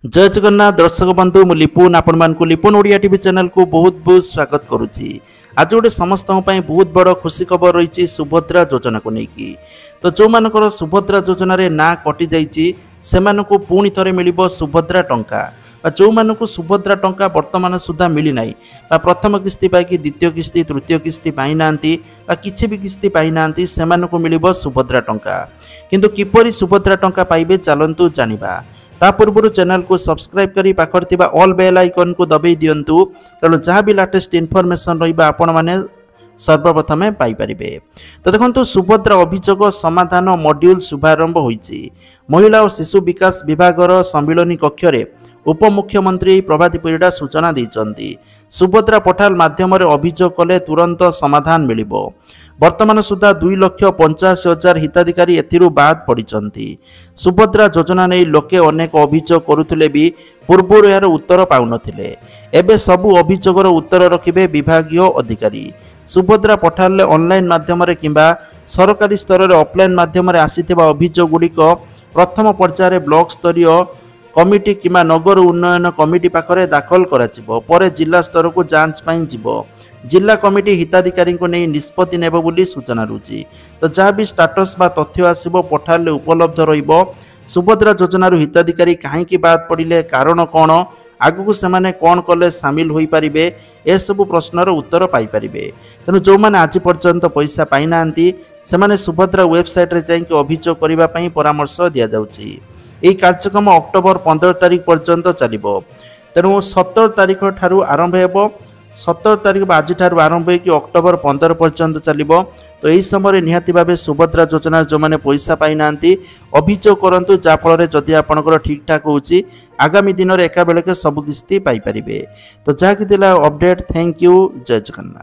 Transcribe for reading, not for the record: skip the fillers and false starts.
जय जगन्नाथ दर्शक बंधु मु लिपुन आपण लिपुन ओडिया टीवी चैनल को बहुत बहुत स्वागत करुच्ची। आज गोटे समस्त बहुत बड़ खुशी खबर रही सुभद्रा योजना को लेकिन तो जो मानकर सुभद्रा योजन ना कटि जाइए से पुणी थे मिल सुभद्रा टंका जो मानक सुभद्रा टंका वर्तमान सुधा मिली ना प्रथम किस्ती पाई द्वितीय किस्ती तृतीय किस्ती पाई ना कि भी किस्ती पाई ना से मिल सुभद्रा टंका किंतु किपरि सुभद्रा टंका पाइबे चलतु जानिबा। ता पूर्व चैनल को सब्सक्राइब करी पाखर ऑल बेल आइकन को दबाई दिंतु कारण जहाँ भी लेटेस्ट इनफॉरमेशन रही आपण मैंने सर्वप्रथमे पाइपारे। तो देखो सुभद्रा अभियोग समाधान मॉड्यूल शुभारंभ होइछि। महिला और शिशु विकास विभागर सम्मिलनी कक्ष उपमुख्यमंत्री प्रभाती परिड़ा सूचना देइछन्ति। सुभद्रा पोर्टाल माध्यम अभियोग कले तुरंत समाधान मिलिबो। वर्तमान सुधा 2,85,000 हिताधिकारी एथिरु बाद पड़िछन्ति। सुभद्रा योजना नै लोके अनेक अभियोग करुथिले भी पूर्व यार उत्तर पाउनथिले। एबे सबु अभियोगर उत्तर रखिबे विभागीय अधिकारी। सुभद्रा पोर्टाल ऑनलाइन माध्यम किंबा सरकारी स्तर में ऑफलाइन माध्यम आसीथिबा अभियोग गुड़िक प्रथम पर्यायर ब्लॉक स्तरीय कमिटी किंबा नगर उन्नयन कमिटी पाखरे दाखल कराजिबो। परे जिला स्तर को जांच पाई जिवो। जिला कमिटी हिताधिकारी को नहीं निष्पत्ति नेबो बोली सूचना रुची। तो जहाँ भी स्टाटस बा तथ्य आसीबो पोर्टाल रे उपलब्ध रहिबो। सुभद्रा योजनार हिताधिकारी कहीं बाद पड़े कारण कौन आगु से कौन कले सामिल हो पारे ए सबु प्रश्नर उत्तर पाइपर। तेणु जो मैंने आज पर्यंत पैसा पाई ना से सुभद्रा वेबसाइट रे जाइए अभियोग करने परामर्श दि जाउछि। यह कार्यक्रम अक्टोबर 15 तारिख पर्यंत चलो। तेणु 17 तारिख ठारू आरंभ हो। 17 तारिख आज आरंभ हो अक्टोबर 15 पर्यंत चलो। तो यही समय निहाती भाव सुभद्रा योजना जो मैंने पैसा पाई ना अभियोग करूँ जहाँफल जदि आपंकर ठीक ठाक हो आगामी दिन में एका बेलके सब किस्ती पाइपर। तो जहाँकि अपडेट। Thank you. जय जगन्नाथ।